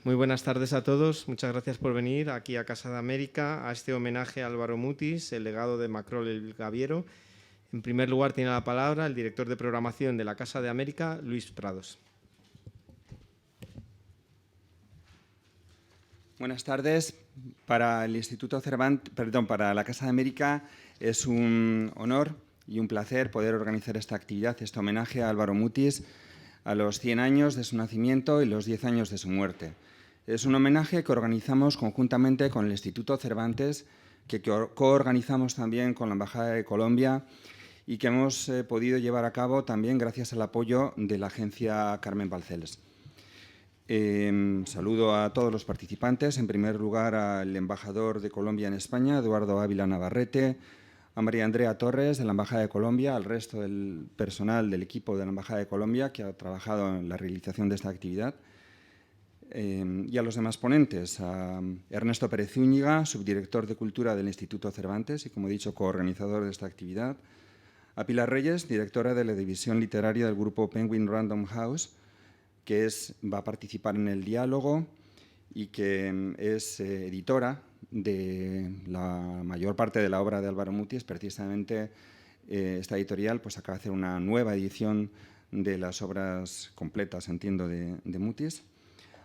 Muy buenas tardes a todos. Muchas gracias por venir aquí a Casa de América a este homenaje a Álvaro Mutis, el legado de Macrol el Gaviero. En primer lugar tiene la palabra el director de programación de la Casa de América, Luis Prados. Buenas tardes. Para el Instituto Cervantes, para la Casa de América es un honor y un placer poder organizar esta actividad, este homenaje a Álvaro Mutis a los 100 años de su nacimiento y los 10 años de su muerte. Es un homenaje que organizamos conjuntamente con el Instituto Cervantes, que coorganizamos también con la Embajada de Colombia y que hemos podido llevar a cabo también gracias al apoyo de la agencia Carmen Balcells. Saludo a todos los participantes. En primer lugar, al embajador de Colombia en España, Eduardo Ávila Navarrete, a María Andrea Torres, de la Embajada de Colombia, al resto del personal del equipo de la Embajada de Colombia que ha trabajado en la realización de esta actividad, y a los demás ponentes, a Ernesto Pérez Zúñiga, subdirector de Cultura del Instituto Cervantes y, como he dicho, coorganizador de esta actividad, a Pilar Reyes, directora de la división literaria del grupo Penguin Random House, que va a participar en el diálogo y que es editora de la mayor parte de la obra de Álvaro Mutis. Precisamente esta editorial pues, acaba de hacer una nueva edición de las obras completas, entiendo, de Mutis.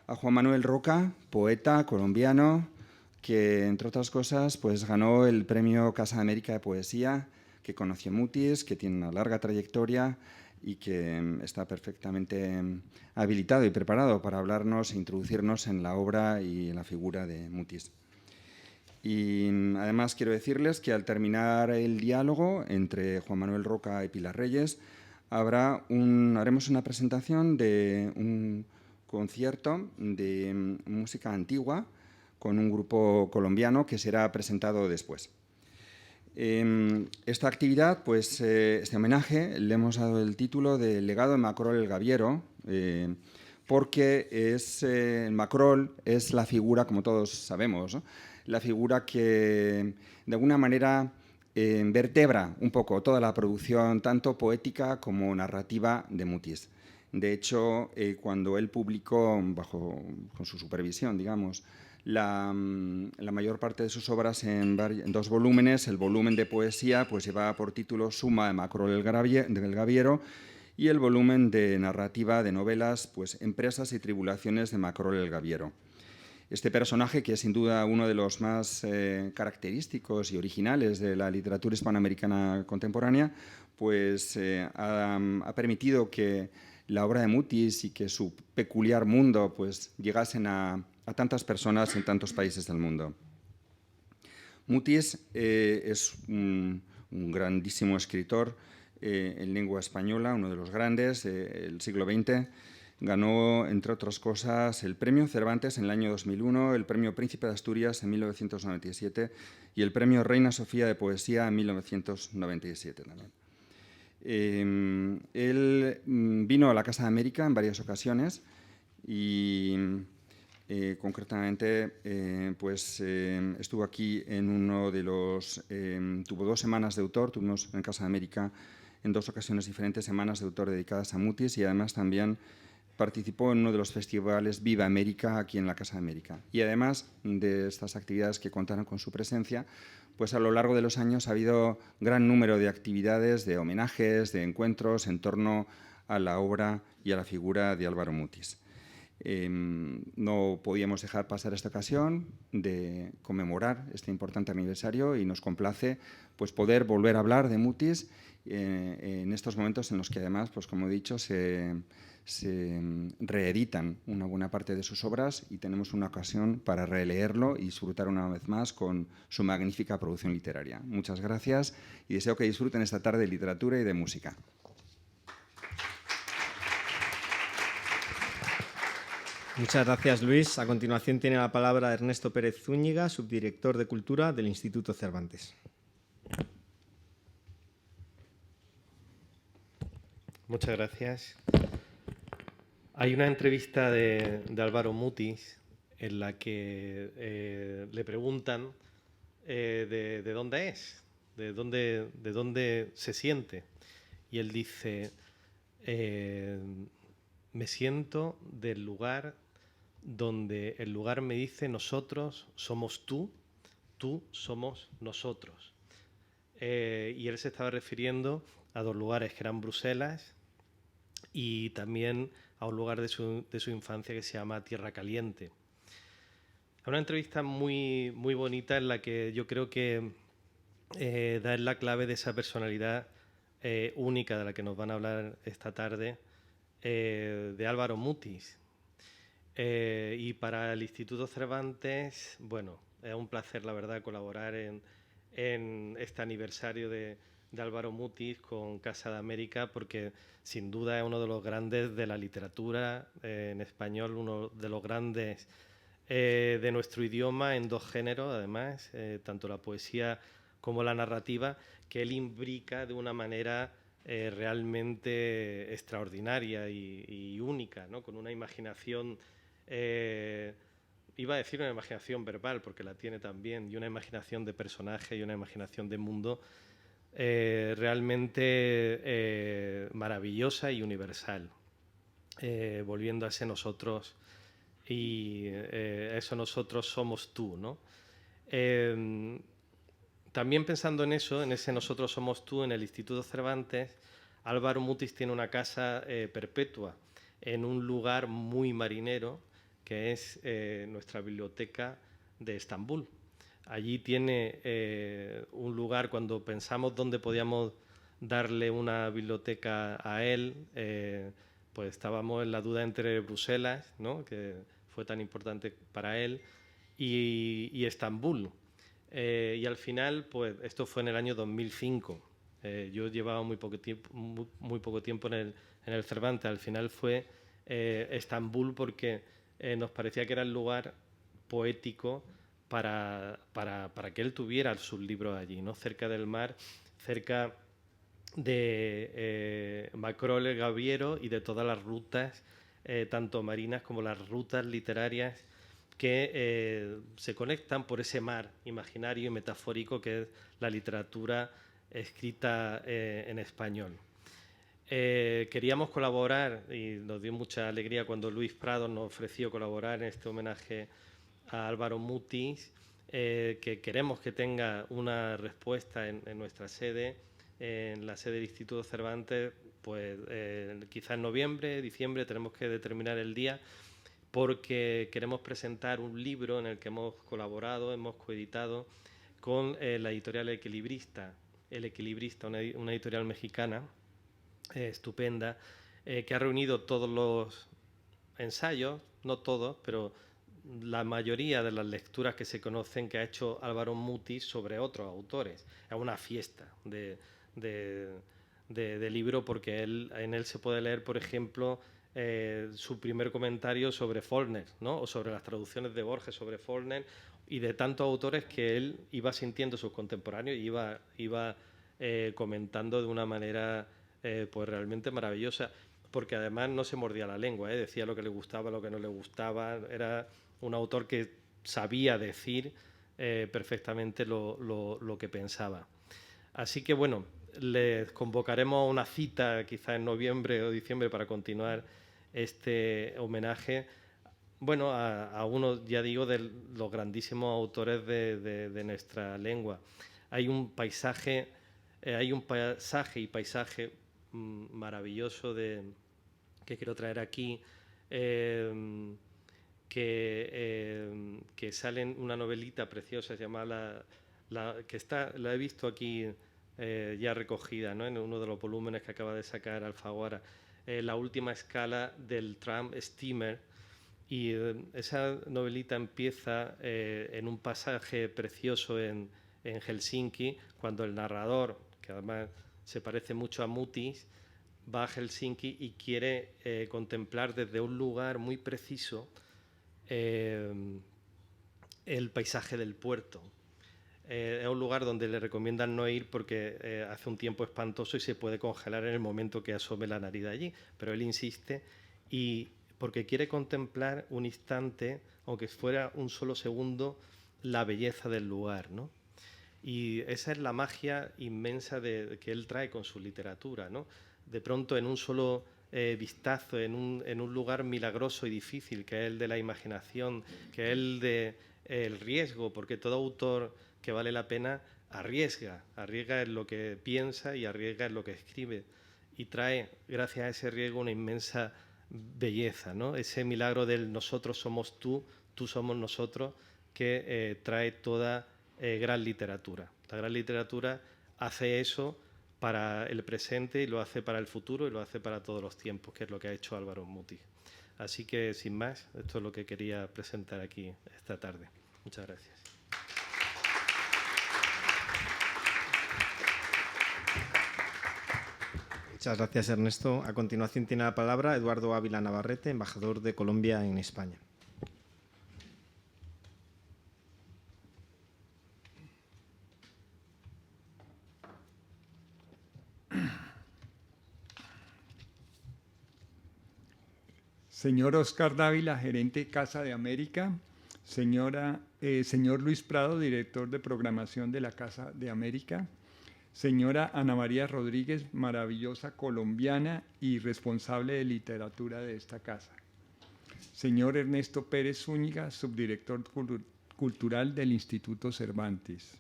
A Juan Manuel Roca, poeta colombiano, que, entre otras cosas, pues, ganó el premio Casa de América de Poesía, que conoció Mutis, que tiene una larga trayectoria y que está perfectamente habilitado y preparado para hablarnos e introducirnos en la obra y en la figura de Mutis. Y además quiero decirles que al terminar el diálogo entre Juan Manuel Roca y Pilar Reyes, haremos una presentación de un concierto de música antigua con un grupo colombiano que será presentado después. Esta actividad, pues, este homenaje, le hemos dado el título de Legado de Macrol el Gaviero, porque Macrol es la figura, como todos sabemos, ¿no?, la figura que de alguna manera vertebra un poco toda la producción, tanto poética como narrativa de Mutis. De hecho, cuando él publicó, con su supervisión, digamos, la mayor parte de sus obras en 2 volúmenes, el volumen de poesía pues llevaba por título Suma de Macrol del Gaviero, y el volumen de narrativa de novelas, pues Empresas y Tribulaciones de Macrol el Gaviero. Este personaje, que es sin duda uno de los más característicos y originales de la literatura hispanoamericana contemporánea, pues ha permitido que la obra de Mutis y que su peculiar mundo pues llegasen a tantas personas en tantos países del mundo. Mutis es un grandísimo escritor en lengua española, uno de los grandes del siglo XX. Ganó, entre otras cosas, el Premio Cervantes en el año 2001, el Premio Príncipe de Asturias en 1997 y el Premio Reina Sofía de Poesía en 1997 también. Él vino a la Casa de América en varias ocasiones y concretamente estuvo aquí en uno de los... tuvo 2 semanas de autor, tuvimos en Casa de América en 2 ocasiones diferentes semanas de autor dedicadas a Mutis, y además también participó en uno de los festivales Viva América aquí en la Casa de América. Y además de estas actividades que contaron con su presencia, pues a lo largo de los años ha habido gran número de actividades, de homenajes, de encuentros en torno a la obra y a la figura de Álvaro Mutis. No podíamos dejar pasar esta ocasión de conmemorar este importante aniversario y nos complace pues, poder volver a hablar de Mutis en estos momentos en los que además, pues, como he dicho, se reeditan una buena parte de sus obras y tenemos una ocasión para releerlo y disfrutar una vez más con su magnífica producción literaria. Muchas gracias y deseo que disfruten esta tarde de literatura y de música. Muchas gracias, Luis. A continuación tiene la palabra Ernesto Pérez Zúñiga, subdirector de Cultura del Instituto Cervantes. Muchas gracias. Hay una entrevista de Álvaro Mutis en la que le preguntan de dónde es, de dónde se siente. Y él dice, me siento del lugar donde el lugar me dice nosotros somos tú, tú somos nosotros. Y él se estaba refiriendo a dos lugares que eran Bruselas y también a un lugar de su infancia que se llama Tierra Caliente. Es una entrevista muy, muy bonita en la que yo creo que da la clave de esa personalidad única de la que nos van a hablar esta tarde, de Álvaro Mutis. Y para el Instituto Cervantes, bueno, es un placer, la verdad, colaborar en este aniversario de Álvaro Mutis con Casa de América, porque sin duda es uno de los grandes de la literatura en español, uno de los grandes de nuestro idioma en dos géneros, además, tanto la poesía como la narrativa, que él imbrica de una manera realmente extraordinaria y única, ¿no? Con una imaginación, iba a decir una imaginación verbal, porque la tiene también, y una imaginación de personaje y una imaginación de mundo realmente maravillosa y universal, volviendo a ese nosotros, y eso nosotros somos tú, ¿no? También pensando en eso, en ese nosotros somos tú, en el Instituto Cervantes, Álvaro Mutis tiene una casa perpetua en un lugar muy marinero, que es nuestra biblioteca de Estambul. Allí tiene un lugar, cuando pensamos dónde podíamos darle una biblioteca a él, pues estábamos en la duda entre Bruselas, ¿no?, que fue tan importante para él, y Estambul. Y al final, pues esto fue en el año 2005. Yo llevaba muy poco tiempo en el Cervantes. Al final fue Estambul, porque nos parecía que era el lugar poético para que él tuviera sus libros allí, ¿no? Cerca del mar, cerca de Macrol el Gaviero y de todas las rutas, tanto marinas como las rutas literarias que se conectan por ese mar imaginario y metafórico que es la literatura escrita en español. Queríamos colaborar, y nos dio mucha alegría cuando Luis Prado nos ofreció colaborar en este homenaje a Álvaro Mutis, que queremos que tenga una respuesta en nuestra sede, en la sede del Instituto Cervantes, pues quizá en noviembre, diciembre, tenemos que determinar el día, porque queremos presentar un libro en el que hemos colaborado, hemos coeditado con la editorial El Equilibrista, una editorial mexicana estupenda, que ha reunido todos los ensayos, no todos, pero la mayoría de las lecturas que se conocen que ha hecho Álvaro Mutis sobre otros autores. Es una fiesta de libro, porque en él se puede leer, por ejemplo, su primer comentario sobre Faulkner, ¿no?, o sobre las traducciones de Borges sobre Faulkner, y de tantos autores que él iba sintiendo sus contemporáneos y iba comentando de una manera pues realmente maravillosa, porque además no se mordía la lengua, decía lo que le gustaba, lo que no le gustaba. Era un autor que sabía decir perfectamente lo que pensaba. Así que, bueno, les convocaremos a una cita quizá en noviembre o diciembre para continuar este homenaje, bueno, a uno, ya digo, de los grandísimos autores de nuestra lengua. Hay un paisaje y paisaje maravilloso que quiero traer aquí, que sale en una novelita preciosa, se llama la he visto aquí ya recogida, ¿no?, en uno de los volúmenes que acaba de sacar Alfaguara, La última escala del tram steamer. Y esa novelita empieza en un pasaje precioso en Helsinki, cuando el narrador, que además se parece mucho a Mutis, va a Helsinki y quiere contemplar desde un lugar muy preciso el paisaje del puerto. Es un lugar donde le recomiendan no ir porque hace un tiempo espantoso y se puede congelar en el momento que asome la nariz de allí, pero él insiste, y porque quiere contemplar un instante, aunque fuera un solo segundo, la belleza del lugar, ¿no? Y esa es la magia inmensa que él trae con su literatura, ¿no? De pronto, en un solo vistazo en un lugar milagroso y difícil, que es el de la imaginación, que es el del riesgo, porque todo autor que vale la pena arriesga en lo que piensa y arriesga en lo que escribe, y trae, gracias a ese riesgo, una inmensa belleza, ¿no? Ese milagro del nosotros somos tú somos nosotros, que trae toda gran literatura. La gran literatura hace eso para el presente y lo hace para el futuro y lo hace para todos los tiempos, que es lo que ha hecho Álvaro Mutis. Así que, sin más, esto es lo que quería presentar aquí esta tarde. Muchas gracias. Muchas gracias, Ernesto. A continuación tiene la palabra Eduardo Ávila Navarrete, embajador de Colombia en España. Señor Oscar Dávila, gerente Casa de América. Señor Luis Prado, director de programación de la Casa de América. Señora Ana María Rodríguez, maravillosa colombiana y responsable de literatura de esta casa. Señor Ernesto Pérez Zúñiga, subdirector cultural del Instituto Cervantes.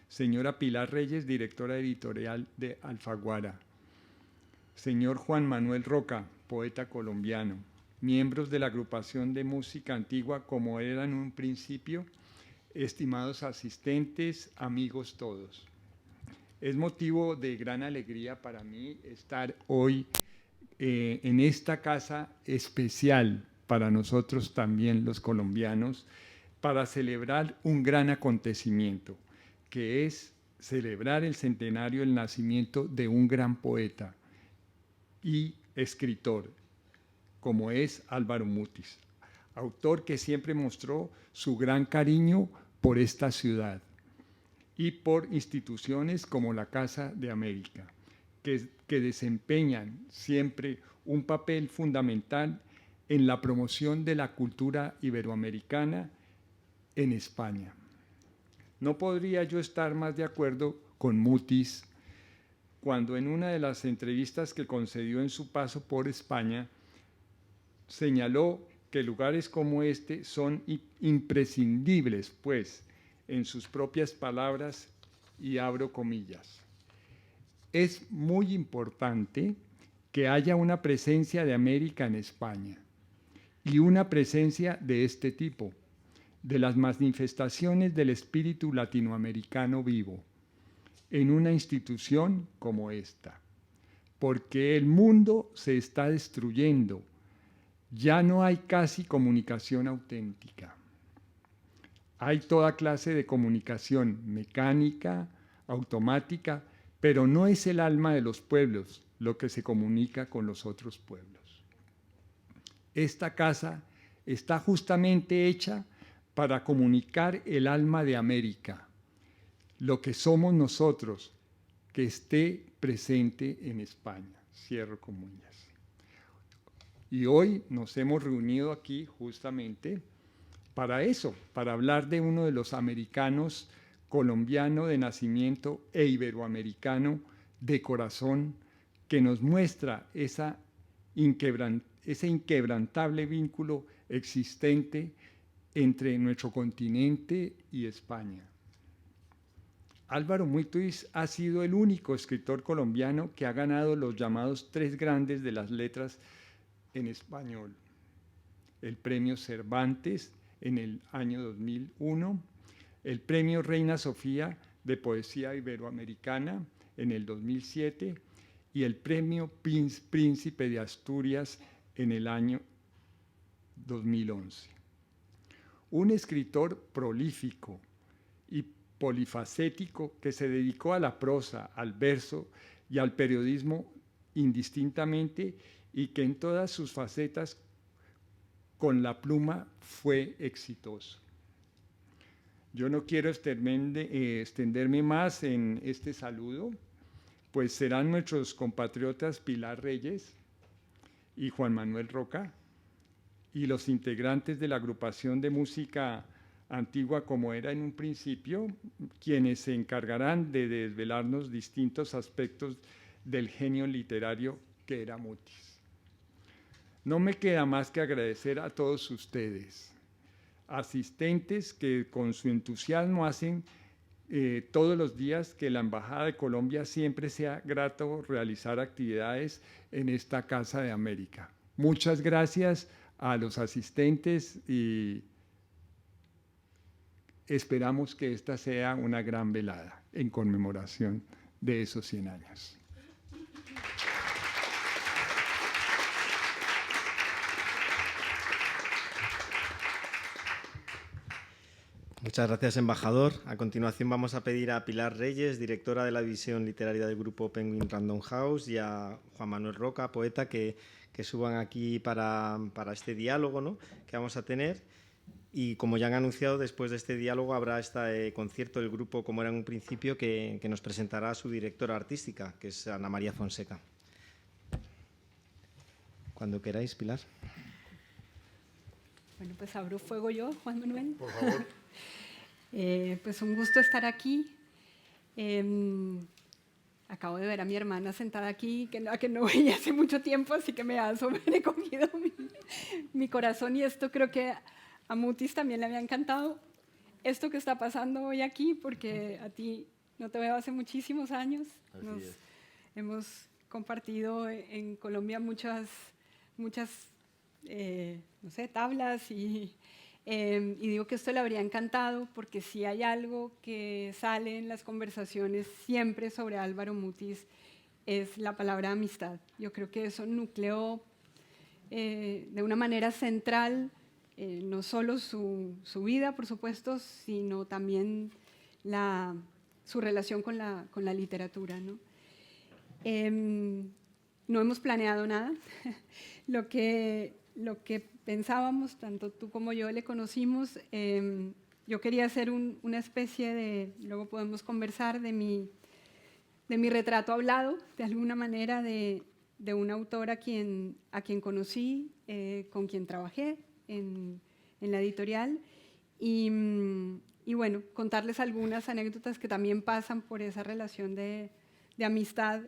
Señora Pilar Reyes, directora editorial de Alfaguara. Señor Juan Manuel Roca, poeta colombiano. Miembros de la agrupación de música antigua, como era en un principio, estimados asistentes, amigos todos. Es motivo de gran alegría para mí estar hoy en esta casa especial para nosotros también los colombianos, para celebrar un gran acontecimiento, que es celebrar el centenario del nacimiento de un gran poeta y escritor, como es Álvaro Mutis, autor que siempre mostró su gran cariño por esta ciudad y por instituciones como la Casa de América, que desempeñan siempre un papel fundamental en la promoción de la cultura iberoamericana en España. No podría yo estar más de acuerdo con Mutis cuando en una de las entrevistas que concedió en su paso por España señaló que lugares como este son imprescindibles, pues, en sus propias palabras, y abro comillas, es muy importante que haya una presencia de América en España y una presencia de este tipo, de las manifestaciones del espíritu latinoamericano vivo, en una institución como esta, porque el mundo se está destruyendo, ya no hay casi comunicación auténtica. Hay toda clase de comunicación mecánica, automática, pero no es el alma de los pueblos lo que se comunica con los otros pueblos. Esta casa está justamente hecha para comunicar el alma de América, lo que somos nosotros, que esté presente en España. Cierro comillas. Y hoy nos hemos reunido aquí justamente para eso, para hablar de uno de los americanos colombiano de nacimiento e iberoamericano de corazón, que nos muestra ese inquebrantable vínculo existente entre nuestro continente y España. Álvaro Mutis ha sido el único escritor colombiano que ha ganado los llamados 3 grandes de las letras en español: el Premio Cervantes en el año 2001, el Premio Reina Sofía de Poesía Iberoamericana en el 2007 y el Premio Príncipe de Asturias en el año 2011. Un escritor prolífico y polifacético que se dedicó a la prosa, al verso y al periodismo indistintamente, y que en todas sus facetas con la pluma fue exitoso. Yo no quiero extenderme más en este saludo, pues serán nuestros compatriotas Pilar Reyes y Juan Manuel Roca, y los integrantes de la agrupación de música antigua, como era en un principio, quienes se encargarán de desvelarnos distintos aspectos del genio literario que era Mutis. No me queda más que agradecer a todos ustedes, asistentes que con su entusiasmo hacen todos los días que la Embajada de Colombia siempre sea grato realizar actividades en esta Casa de América. Muchas gracias a los asistentes y esperamos que esta sea una gran velada en conmemoración de esos 100 años. Muchas gracias, embajador. A continuación vamos a pedir a Pilar Reyes, directora de la división literaria del grupo Penguin Random House, y a Juan Manuel Roca, poeta, que suban aquí para este diálogo, ¿no?, que vamos a tener. Y como ya han anunciado, después de este diálogo habrá este concierto del grupo Como era en un principio, que nos presentará su directora artística, que es Ana María Fonseca. Cuando queráis, Pilar. Bueno, pues abro fuego yo, Juan Manuel. Por favor. Pues un gusto estar aquí. Acabo de ver a mi hermana sentada aquí, que no veía hace mucho tiempo, así que me ha sobrecogido mi corazón, y esto creo que a Mutis también le había encantado esto que está pasando hoy aquí, porque a ti no te veo hace muchísimos años. Hemos compartido en Colombia muchas no sé, tablas, y digo que esto le habría encantado, porque si hay algo que sale en las conversaciones siempre sobre Álvaro Mutis es la palabra amistad. Yo creo que eso nucleó de una manera central no solo su vida, por supuesto, sino también su relación con la literatura, ¿no? No hemos planeado nada. Lo que pensábamos, tanto tú como yo le conocimos, yo quería hacer una especie de, luego podemos conversar, de mi retrato hablado, de alguna manera, de un autor a quien conocí, con quien trabajé en la editorial, y bueno, contarles algunas anécdotas que también pasan por esa relación de amistad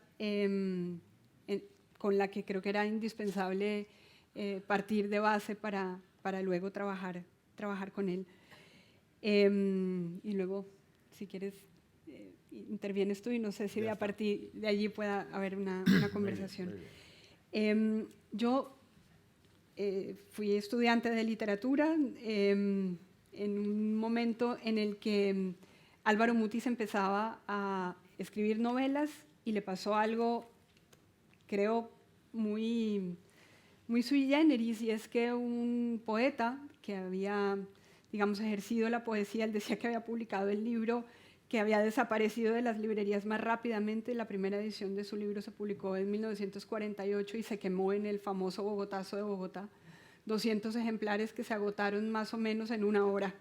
con la que creo que era indispensable partir de base para luego trabajar con él. Y luego, si quieres, intervienes tú, y no sé si a partir de allí pueda haber una conversación. Yo fui estudiante de literatura en un momento en el que Álvaro Mutis empezaba a escribir novelas, y le pasó algo, creo, muy sui generis, y es que un poeta que había, digamos, ejercido la poesía, él decía que había publicado el libro, que había desaparecido de las librerías más rápidamente. La primera edición de su libro se publicó en 1948 y se quemó en el famoso Bogotazo de Bogotá. 200 ejemplares que se agotaron más o menos en una hora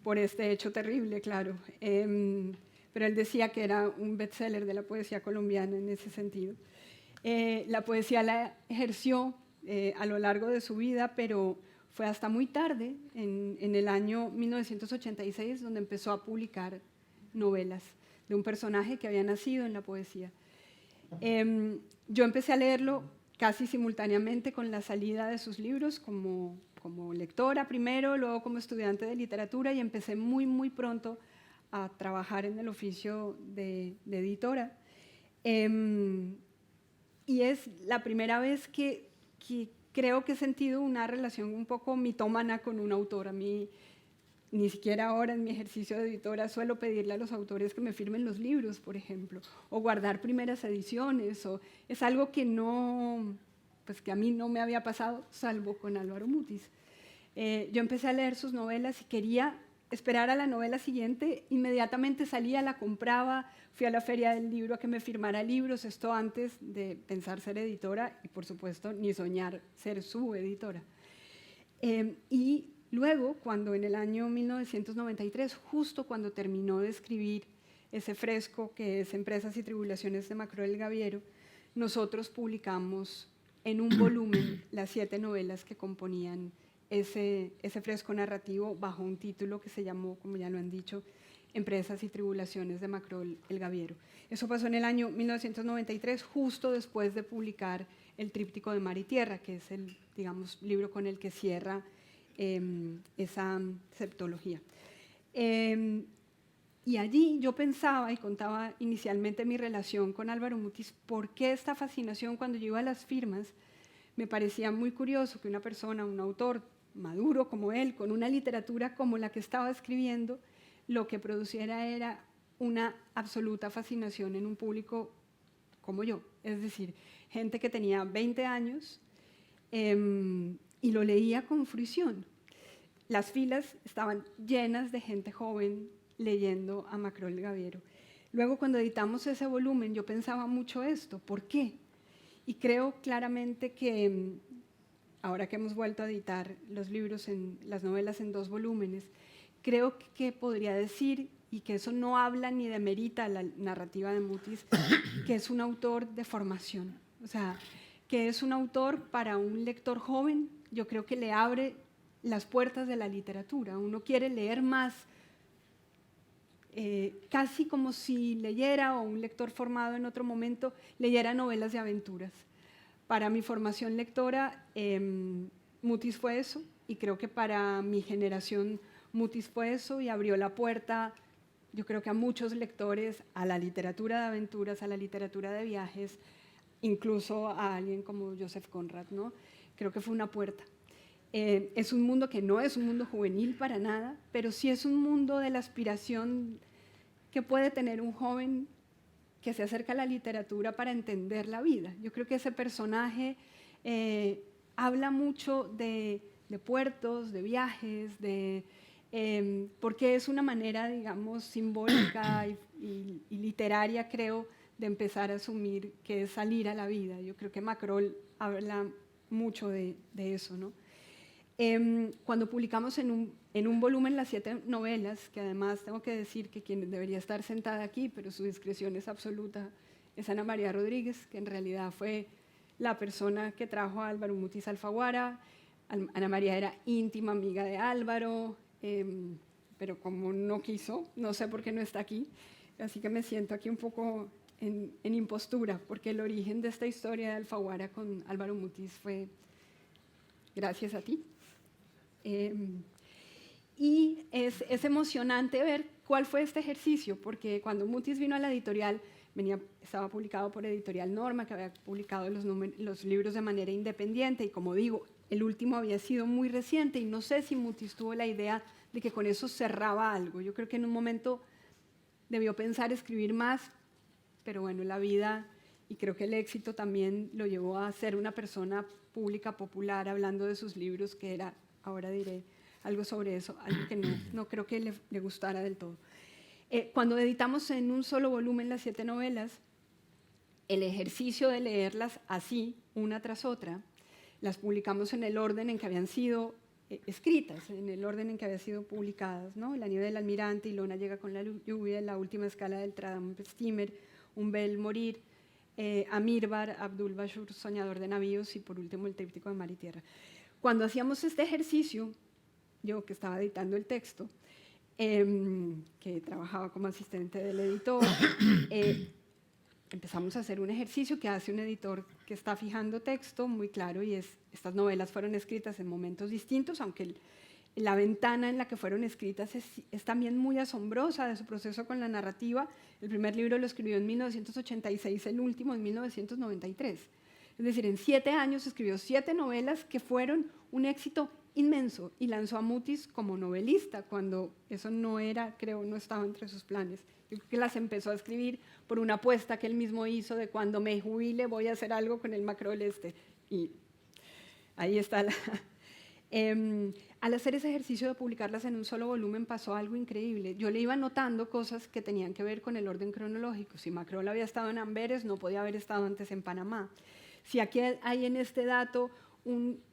por este hecho terrible, claro. Pero él decía que era un bestseller de la poesía colombiana en ese sentido. La poesía la ejerció a lo largo de su vida, pero fue hasta muy tarde, en el año 1986, donde empezó a publicar novelas de un personaje que había nacido en la poesía. Yo empecé a leerlo casi simultáneamente con la salida de sus libros, como lectora primero, luego como estudiante de literatura, y empecé muy pronto a trabajar en el oficio de editora. Y es la primera vez que creo que he sentido una relación un poco mitómana con un autor. A mí, ni siquiera ahora en mi ejercicio de editora, suelo pedirle a los autores que me firmen los libros, por ejemplo, o guardar primeras ediciones, es algo que que a mí no me había pasado, salvo con Álvaro Mutis. Yo empecé a leer sus novelas y quería esperar a la novela siguiente, inmediatamente salía, la compraba, fui a la feria del libro a que me firmara libros, esto antes de pensar ser editora y, por supuesto, ni soñar ser su editora. Y luego, cuando en el año 1993, justo cuando terminó de escribir ese fresco que es Empresas y Tribulaciones de Macrol el Gaviero, nosotros publicamos en un volumen las 7 novelas que componían ese fresco narrativo, bajo un título que se llamó, como ya lo han dicho, Empresas y Tribulaciones de Macrol el Gaviero. Eso pasó en el año 1993, justo después de publicar el tríptico de Mar y Tierra, que es el, digamos, libro con el que cierra esa septología. Y allí yo pensaba y contaba inicialmente mi relación con Álvaro Mutis, por qué esta fascinación cuando yo iba a las firmas. Me parecía muy curioso que una persona, un autor maduro como él, con una literatura como la que estaba escribiendo, lo que produciera era una absoluta fascinación en un público como yo, es decir, gente que tenía 20 años y lo leía con fruición. Las filas estaban llenas de gente joven leyendo a Macrol Gaviero. Luego, cuando editamos ese volumen, yo pensaba mucho esto, ¿por qué? Y creo claramente que, ahora que hemos vuelto a editar los libros, las novelas en 2 volúmenes, creo que podría decir, y que eso no habla ni demerita la narrativa de Mutis, que es un autor de formación, o sea, que es un autor para un lector joven. Yo creo que le abre las puertas de la literatura. Uno quiere leer más, casi como si leyera, o un lector formado en otro momento leyera novelas de aventuras. Para mi formación lectora, Mutis fue eso, y creo que para mi generación Mutis fue eso, y abrió la puerta, yo creo que a muchos lectores, a la literatura de aventuras, a la literatura de viajes, incluso a alguien como Joseph Conrad, ¿no? Creo que fue una puerta. Es un mundo que no es un mundo juvenil para nada, pero sí es un mundo de la aspiración que puede tener un joven que se acerca a la literatura para entender la vida. Yo creo que ese personaje habla mucho de puertos, de viajes, porque es una manera, digamos, simbólica y literaria, creo, de empezar a asumir que es salir a la vida. Yo creo que Macrol habla mucho de eso, ¿no? Cuando publicamos en un volumen las 7 novelas, que además tengo que decir que quien debería estar sentada aquí, pero su discreción es absoluta, es Ana María Rodríguez, que en realidad fue la persona que trajo a Álvaro Mutis Alfaguara. Ana María era íntima amiga de Álvaro, pero como no quiso, no sé por qué no está aquí, así que me siento aquí un poco en impostura, porque el origen de esta historia de Alfaguara con Álvaro Mutis fue gracias a ti. Y es emocionante ver cuál fue este ejercicio, porque cuando Mutis vino a la editorial, estaba publicado por Editorial Norma, que había publicado los libros de manera independiente, y como digo, el último había sido muy reciente, y no sé si Mutis tuvo la idea de que con eso cerraba algo. Yo creo que en un momento debió pensar escribir más, pero bueno, la vida y creo que el éxito también lo llevó a ser una persona pública, popular, hablando de sus libros, que era, ahora diré algo sobre eso, algo que no creo que le gustara del todo. Cuando editamos en un solo volumen las 7 novelas, el ejercicio de leerlas así, una tras otra, las publicamos en el orden en que habían sido escritas, en el orden en que habían sido publicadas, ¿no? La nieve del almirante, Ilona llega con la lluvia, La última escala del Tramp-Steamer, Umbel morir, Amirbar, Abdul Bashur, Soñador de navíos, y por último el tríptico de Mar y Tierra. Cuando hacíamos este ejercicio, yo que estaba editando el texto, que trabajaba como asistente del editor, empezamos a hacer un ejercicio que hace un editor que está fijando texto muy claro, y estas novelas fueron escritas en momentos distintos, aunque la ventana en la que fueron escritas es también muy asombrosa de su proceso con la narrativa. El primer libro lo escribió en 1986, el último en 1993. Es decir, en 7 años escribió 7 novelas que fueron un éxito inmenso, y lanzó a Mutis como novelista, cuando eso no era, creo, no estaba entre sus planes. Yo creo que las empezó a escribir por una apuesta que él mismo hizo de cuando me jubile voy a hacer algo con el Macrol y ahí está al hacer ese ejercicio de publicarlas en un solo volumen pasó algo increíble. Yo le iba notando cosas que tenían que ver con el orden cronológico. Si Macrol había estado en Amberes, no podía haber estado antes en Panamá. Si aquí hay en este dato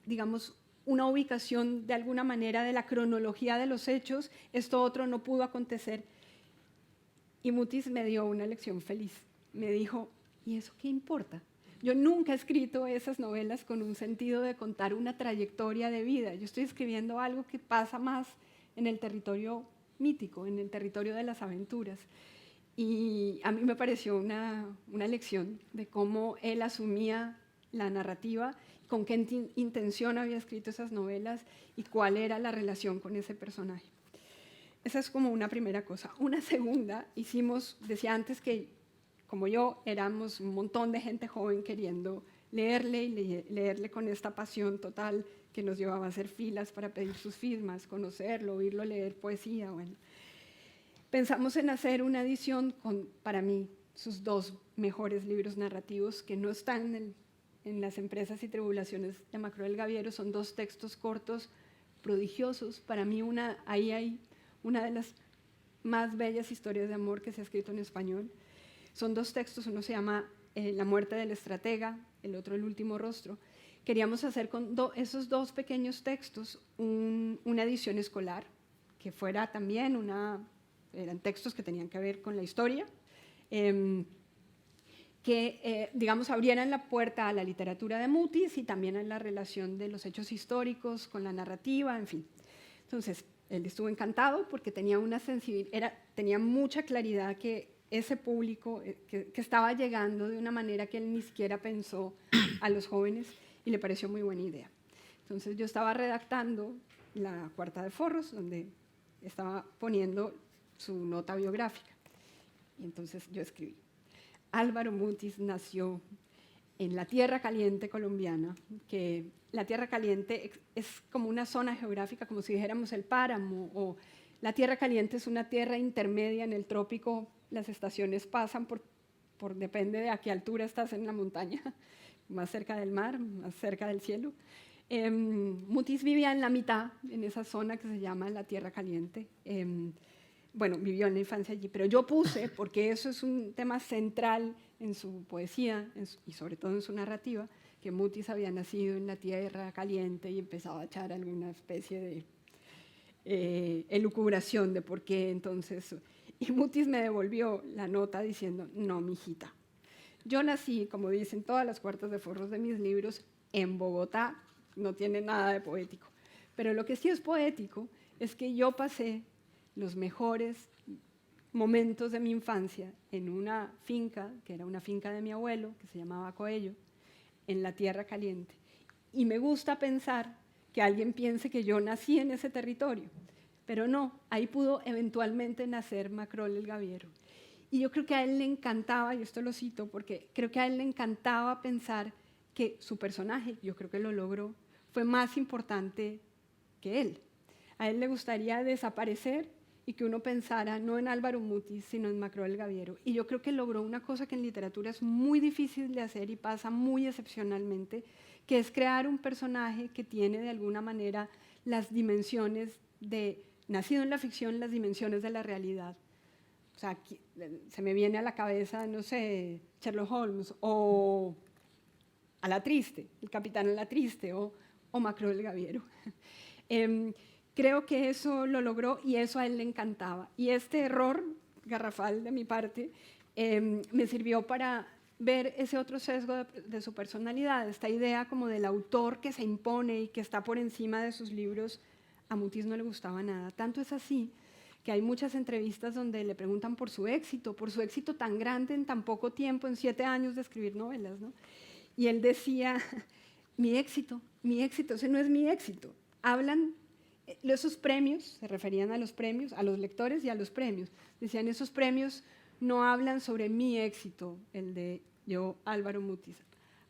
digamos, una ubicación de alguna manera de la cronología de los hechos, esto otro no pudo acontecer. Y Mutis me dio una lección feliz. Me dijo, ¿y eso qué importa? Yo nunca he escrito esas novelas con un sentido de contar una trayectoria de vida. Yo estoy escribiendo algo que pasa más en el territorio mítico, en el territorio de las aventuras. Y a mí me pareció una lección de cómo él asumía la narrativa, con qué intención había escrito esas novelas y cuál era la relación con ese personaje. Esa es como una primera cosa. Una segunda, decía antes que como yo, éramos un montón de gente joven queriendo leerle y leerle con esta pasión total que nos llevaba a hacer filas para pedir sus firmas, conocerlo, oírlo leer poesía. Bueno. Pensamos en hacer una edición con, para mí, sus 2 mejores libros narrativos que no están en las empresas y tribulaciones de Macrol el Gaviero. Son 2 textos cortos prodigiosos. Para mí ahí hay una de las más bellas historias de amor que se ha escrito en español. Son 2 textos, uno se llama La muerte del estratega, el otro El último rostro. Queríamos hacer con esos 2 pequeños textos una edición escolar, que fuera también eran textos que tenían que ver con la historia, que, digamos, abrieran la puerta a la literatura de Mutis y también a la relación de los hechos históricos con la narrativa, en fin. Entonces, él estuvo encantado porque tenía una sensibilidad, tenía mucha claridad que ese público que estaba llegando de una manera que él ni siquiera pensó a los jóvenes y le pareció muy buena idea. Entonces yo estaba redactando la cuarta de forros, donde estaba poniendo su nota biográfica. Y entonces yo escribí: Álvaro Mutis nació en la Tierra Caliente colombiana, que la Tierra Caliente es como una zona geográfica, como si dijéramos el páramo, o la Tierra Caliente es una tierra intermedia en el trópico. Las estaciones pasan depende de a qué altura estás en la montaña, más cerca del mar, más cerca del cielo. Mutis vivía en la mitad, en esa zona que se llama la Tierra Caliente. Bueno, vivió en la infancia allí, pero yo puse, porque eso es un tema central en su poesía y sobre todo en su narrativa, que Mutis había nacido en la Tierra Caliente y empezaba a echar alguna especie de elucubración de por qué entonces. Y Mutis me devolvió la nota diciendo: no, mijita, yo nací, como dicen todas las cuartas de forros de mis libros, en Bogotá, no tiene nada de poético. Pero lo que sí es poético es que yo pasé los mejores momentos de mi infancia en una finca, que era una finca de mi abuelo, que se llamaba Coello, en la Tierra Caliente. Y me gusta pensar que alguien piense que yo nací en ese territorio. Pero no, ahí pudo eventualmente nacer Macrol el Gaviero. Y yo creo que a él le encantaba, y esto lo cito porque creo que a él le encantaba pensar que su personaje, yo creo que lo logró, fue más importante que él. A él le gustaría desaparecer y que uno pensara no en Álvaro Mutis, sino en Macrol el Gaviero. Y yo creo que logró una cosa que en literatura es muy difícil de hacer y pasa muy excepcionalmente, que es crear un personaje que tiene de alguna manera las dimensiones nacido en la ficción, las dimensiones de la realidad. O sea, se me viene a la cabeza, no sé, Sherlock Holmes, o Alatriste, el capitán Alatriste, o Macrol el Gaviero. Creo que eso lo logró y eso a él le encantaba. Y este error garrafal de mi parte me sirvió para ver ese otro sesgo de su personalidad, esta idea como del autor que se impone y que está por encima de sus libros. A Mutis no le gustaba nada. Tanto es así que hay muchas entrevistas donde le preguntan por su éxito tan grande en tan poco tiempo, en 7 años de escribir novelas, ¿no? Y él decía: mi éxito, ese no es mi éxito. Hablan, esos premios, se referían a los premios, a los lectores y a los premios. Decían: esos premios no hablan sobre mi éxito, el de yo, Álvaro Mutis.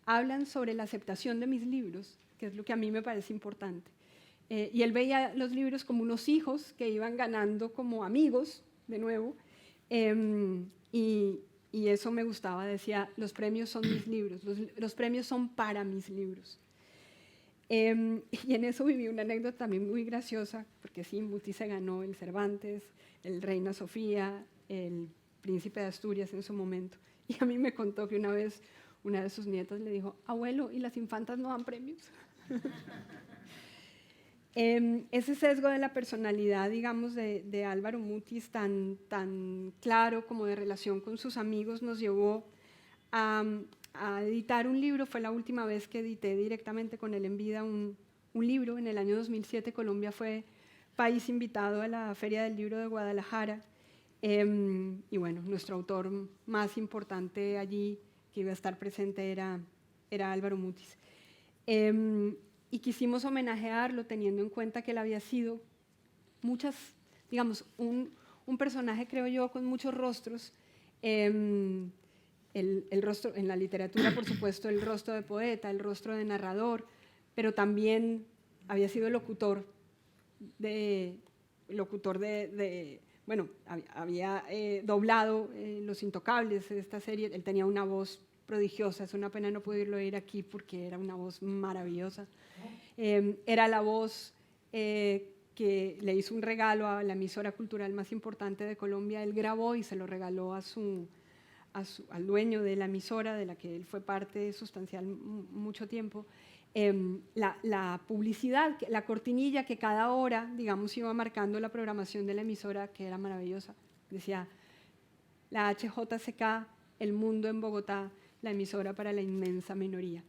Hablan sobre la aceptación de mis libros, que es lo que a mí me parece importante. Y él veía los libros como unos hijos que iban ganando como amigos, de nuevo, y eso me gustaba. Decía: los premios son mis libros, los premios son para mis libros. Y en eso viví una anécdota también muy graciosa, porque sí, Mutis se ganó el Cervantes, el Reina Sofía, el Príncipe de Asturias en su momento. Y a mí me contó que una vez una de sus nietas le dijo: abuelo, ¿y las infantas no dan premios? Ese sesgo de la personalidad, digamos, de Álvaro Mutis tan claro como de relación con sus amigos nos llevó a editar un libro. Fue la última vez que edité directamente con él en vida un libro. En el año 2007 Colombia fue país invitado a la Feria del Libro de Guadalajara y bueno, nuestro autor más importante allí que iba a estar presente era Álvaro Mutis. Y quisimos homenajearlo teniendo en cuenta que él había sido un personaje, creo yo, con muchos rostros. El rostro, en la literatura, por supuesto, el rostro de poeta, el rostro de narrador, pero también había sido locutor había doblado Los Intocables, esta serie. Él tenía una voz prodigiosa, es una pena no poderlo oír aquí porque era una voz maravillosa. Era la voz que le hizo un regalo a la emisora cultural más importante de Colombia. Él grabó y se lo regaló al dueño de la emisora, de la que él fue parte sustancial mucho tiempo. La publicidad, la cortinilla que cada hora, digamos, iba marcando la programación de la emisora, que era maravillosa. Decía, la HJCK, El Mundo en Bogotá, la emisora para la inmensa minoría.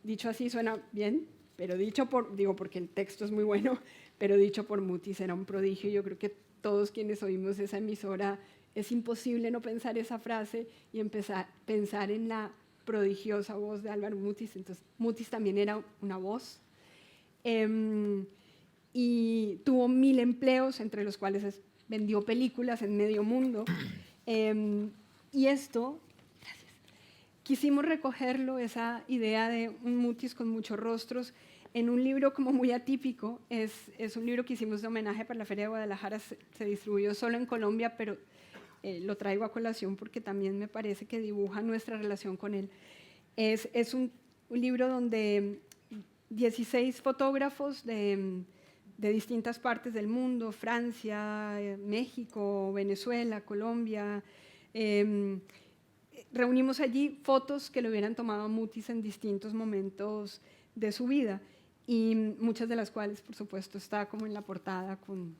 Dicho así suena bien, pero porque el texto es muy bueno, pero dicho por Mutis era un prodigio. Yo creo que todos quienes oímos esa emisora, es imposible no pensar esa frase y empezar a pensar en la prodigiosa voz de Álvaro Mutis. Entonces, Mutis también era una voz. Y tuvo 1000 empleos, entre los cuales vendió películas en medio mundo. Y esto, quisimos recogerlo, esa idea de un Mutis con muchos rostros, en un libro como muy atípico. Es un libro que hicimos de homenaje para la Feria de Guadalajara. Se distribuyó solo en Colombia, pero lo traigo a colación porque también me parece que dibuja nuestra relación con él. Es un libro donde 16 fotógrafos de distintas partes del mundo, Francia, México, Venezuela, Colombia, reunimos allí fotos que le hubieran tomado a Mutis en distintos momentos de su vida, y muchas de las cuales, por supuesto, está como en la portada con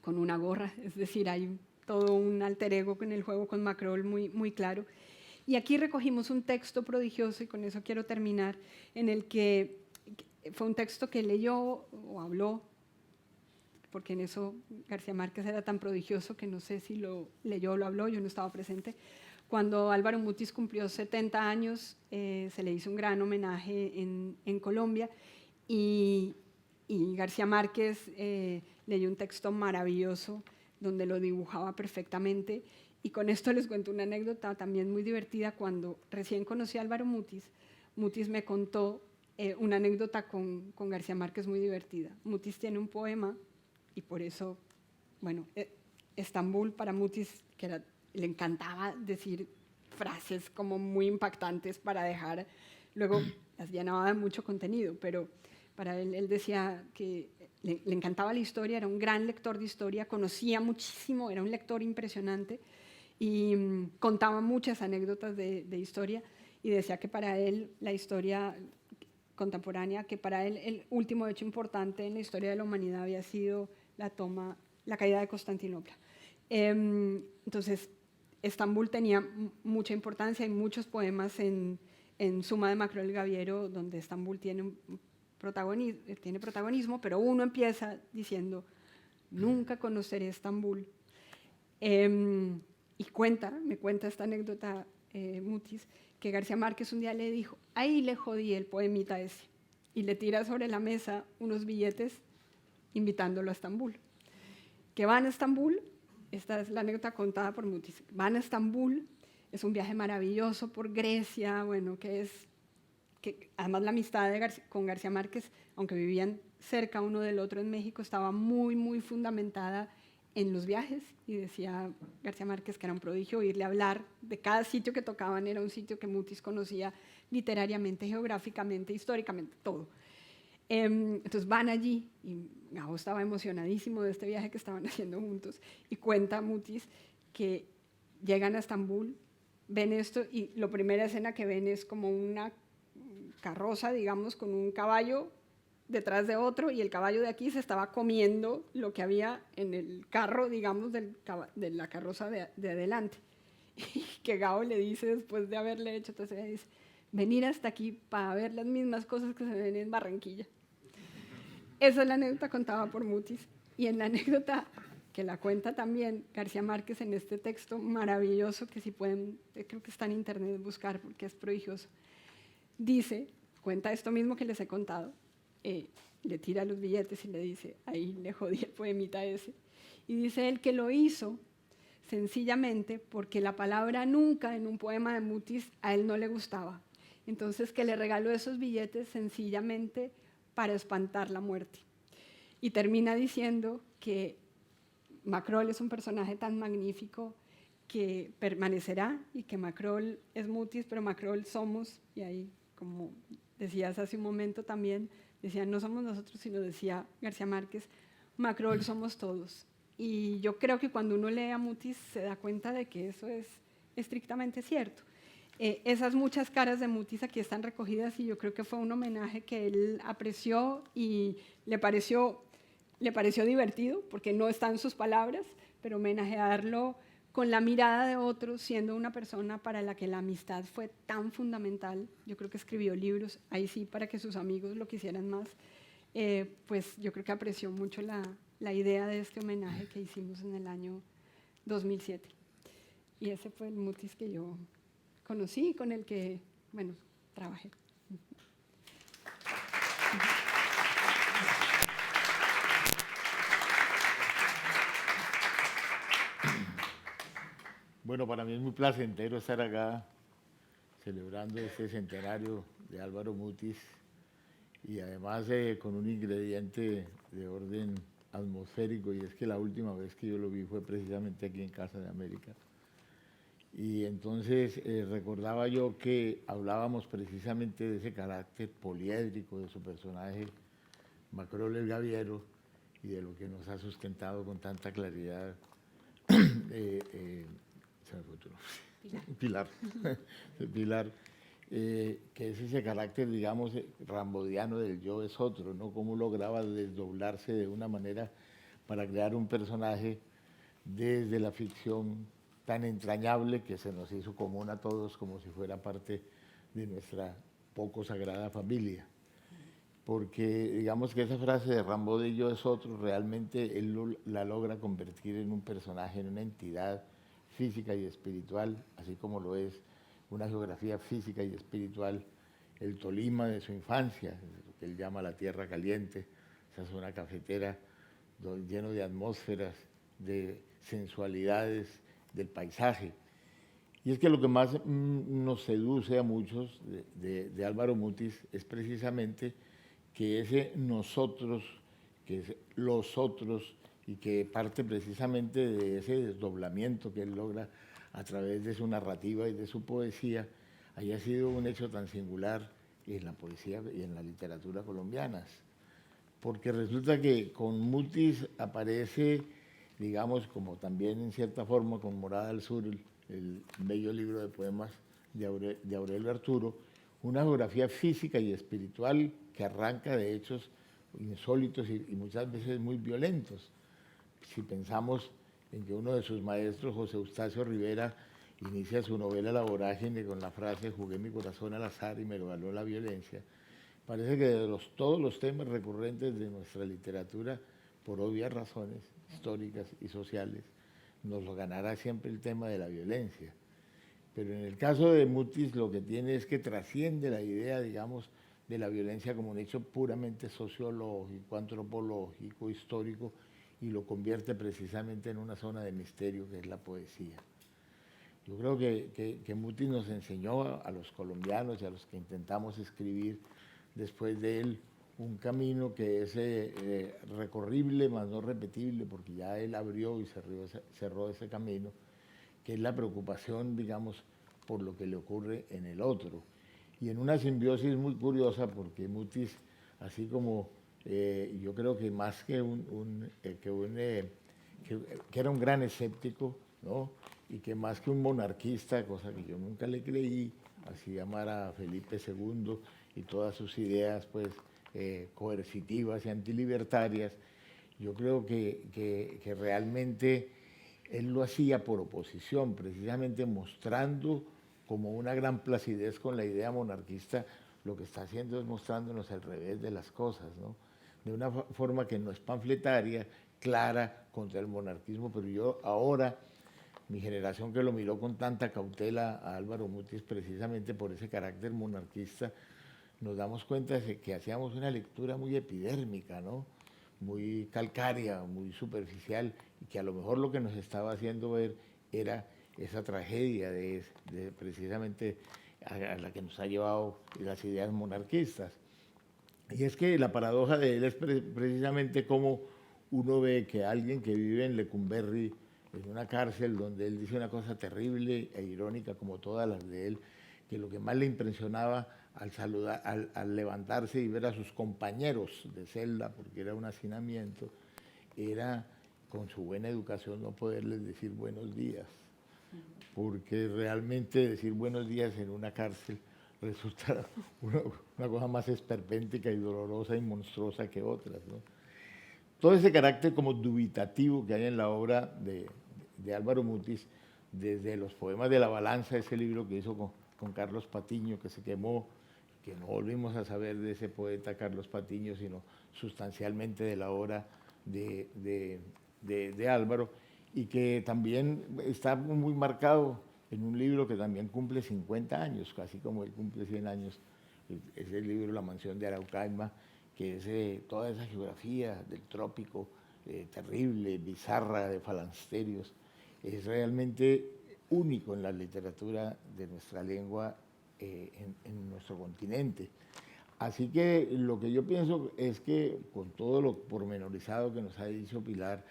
una gorra. Es decir, hay todo un alter ego en el juego con Macrol muy, muy claro. Y aquí recogimos un texto prodigioso, y con eso quiero terminar, en el que fue un texto que leyó o habló, porque en eso García Márquez era tan prodigioso que no sé si lo leyó o lo habló, yo no estaba presente. Cuando Álvaro Mutis cumplió 70 años, se le hizo un gran homenaje en Colombia, y García Márquez leyó un texto maravilloso donde lo dibujaba perfectamente. Y con esto les cuento una anécdota también muy divertida. Cuando recién conocí a Álvaro Mutis, Mutis me contó una anécdota con García Márquez muy divertida. Mutis tiene un poema, y por eso, Estambul para Mutis, le encantaba decir frases como muy impactantes para dejar, luego las llenaba de mucho contenido, pero para él decía que le encantaba la historia, era un gran lector de historia, conocía muchísimo, era un lector impresionante, y contaba muchas anécdotas de historia, y decía que para él la historia contemporánea, que para él el último hecho importante en la historia de la humanidad había sido la caída de Constantinopla. Entonces, Estambul tenía mucha importancia. Hay muchos poemas en Suma de Macrol Gaviero donde Estambul tiene protagonismo, pero uno empieza diciendo, nunca conoceré Estambul. Y me cuenta esta anécdota Mutis, que García Márquez un día le dijo, ahí le jodí el poemita ese, y le tira sobre la mesa unos billetes invitándolo a Estambul. Que van a Estambul, esta es la anécdota contada por Mutis, van a Estambul, es un viaje maravilloso por Grecia, que además la amistad con García Márquez, aunque vivían cerca uno del otro en México, estaba muy, muy fundamentada en los viajes, y decía García Márquez que era un prodigio oírle hablar de cada sitio que tocaban. Era un sitio que Mutis conocía literariamente, geográficamente, históricamente, todo. Entonces van allí, y Gabo estaba emocionadísimo de este viaje que estaban haciendo juntos, y cuenta Mutis que llegan a Estambul, ven esto, y la primera escena que ven es como una carroza, digamos, con un caballo detrás de otro, y el caballo de aquí se estaba comiendo lo que había en el carro, digamos, de la carroza de adelante. Y que Gabo le dice, después de haberle hecho, entonces ella dice, venir hasta aquí para ver las mismas cosas que se ven en Barranquilla. Esa es la anécdota contada por Mutis. Y en la anécdota que la cuenta también García Márquez en este texto maravilloso, que si pueden, creo que está en internet, buscar porque es prodigioso, dice, cuenta esto mismo que les he contado, le tira los billetes y le dice, ahí le jodí el poemita ese, y dice él que lo hizo sencillamente porque la palabra nunca en un poema de Mutis a él no le gustaba. Entonces que le regaló esos billetes sencillamente para espantar la muerte. Y termina diciendo que Macrol es un personaje tan magnífico que permanecerá y que Macrol es Mutis, pero Macrol somos, y ahí, como decías hace un momento también, decía, no somos nosotros, sino decía García Márquez, Macrol somos todos. Y yo creo que cuando uno lee a Mutis se da cuenta de que eso es estrictamente cierto. Esas muchas caras de Mutis aquí están recogidas y yo creo que fue un homenaje que él apreció y le pareció divertido, porque no están sus palabras, pero homenajearlo con la mirada de otros, siendo una persona para la que la amistad fue tan fundamental. Yo creo que escribió libros, ahí sí, para que sus amigos lo quisieran más. Pues yo creo que apreció mucho la idea de este homenaje que hicimos en el año 2007. Y ese fue el Mutis que yo conocí y con el que, bueno, trabajé. Bueno, para mí es muy placentero estar acá celebrando este centenario de Álvaro Mutis y además con un ingrediente de orden atmosférico, y es que la última vez que yo lo vi fue precisamente aquí en Casa de América. Y entonces recordaba yo que hablábamos precisamente de ese carácter poliédrico de su personaje, Macrol el Gaviero, y de lo que nos ha sustentado con tanta claridad se me fue tu nombre. Pilar. Pilar, que es ese carácter, digamos, rambodiano del yo es otro, ¿no? Cómo lograba desdoblarse de una manera para crear un personaje desde la ficción tan entrañable que se nos hizo común a todos, como si fuera parte de nuestra poco sagrada familia. Porque digamos que esa frase de Rimbaud de yo es otro, realmente él la logra convertir en un personaje, en una entidad física y espiritual, así como lo es una geografía física y espiritual, el Tolima de su infancia, lo que él llama la tierra caliente, esa zona cafetera lleno de atmósferas, de sensualidades del paisaje. Y es que lo que más nos seduce a muchos de Álvaro Mutis es precisamente que ese nosotros, que es los otros, y que parte precisamente de ese desdoblamiento que él logra a través de su narrativa y de su poesía, haya sido un hecho tan singular en la poesía y en la literatura colombianas. Porque resulta que con Mutis aparece, digamos, como también en cierta forma con Morada al Sur, el bello libro de poemas de Aurelio Arturo, una geografía física y espiritual que arranca de hechos insólitos y muchas veces muy violentos. Si pensamos en que uno de sus maestros, José Eustacio Rivera, inicia su novela La Vorágine con la frase «Jugué mi corazón al azar y me lo ganó la violencia», parece que de todos los temas recurrentes de nuestra literatura, por obvias razones históricas y sociales, nos lo ganará siempre el tema de la violencia. Pero en el caso de Mutis lo que tiene es que trasciende la idea, digamos, de la violencia como un hecho puramente sociológico, antropológico, histórico, y lo convierte precisamente en una zona de misterio que es la poesía. Yo creo que Mutis nos enseñó a los colombianos y a los que intentamos escribir después de él un camino que es recorrible, más no repetible, porque ya él abrió y cerró ese camino, que es la preocupación, digamos, por lo que le ocurre en el otro. Y en una simbiosis muy curiosa, porque Mutis, así como yo creo que más que era un gran escéptico, ¿no? Y que más que un monarquista, cosa que yo nunca le creí, así llamar a Felipe II y todas sus ideas pues, coercitivas y antilibertarias, yo creo que realmente él lo hacía por oposición, precisamente mostrando como una gran placidez con la idea monarquista, lo que está haciendo es mostrándonos al revés de las cosas, ¿no? De una forma que no es panfletaria, clara contra el monarquismo, pero yo ahora mi generación que lo miró con tanta cautela a Álvaro Mutis precisamente por ese carácter monarquista, nos damos cuenta de que hacíamos una lectura muy epidérmica, ¿no? Muy calcárea, muy superficial, y que a lo mejor lo que nos estaba haciendo ver era esa tragedia de precisamente a la que nos ha llevado las ideas monarquistas. Y es que la paradoja de él es precisamente cómo uno ve que alguien que vive en Lecumberri, en una cárcel donde él dice una cosa terrible e irónica como todas las de él, que lo que más le impresionaba al levantarse y ver a sus compañeros de celda, porque era un hacinamiento, era con su buena educación no poderles decir buenos días, porque realmente decir buenos días en una cárcel resulta una cosa más esperpéntica y dolorosa y monstruosa que otras, ¿no? Todo ese carácter como dubitativo que hay en la obra de Álvaro Mutis, desde los poemas de La Balanza, ese libro que hizo con Carlos Patiño, que se quemó, que no volvimos a saber de ese poeta Carlos Patiño, sino sustancialmente de la obra de Álvaro, y que también está muy marcado en un libro que también cumple 50 años, casi como él cumple 100 años, es el libro La mansión de Araucaima, que es toda esa geografía del trópico, terrible, bizarra, de falansterios. Es realmente único en la literatura de nuestra lengua en nuestro continente. Así que lo que yo pienso es que con todo lo pormenorizado que nos ha dicho Pilar,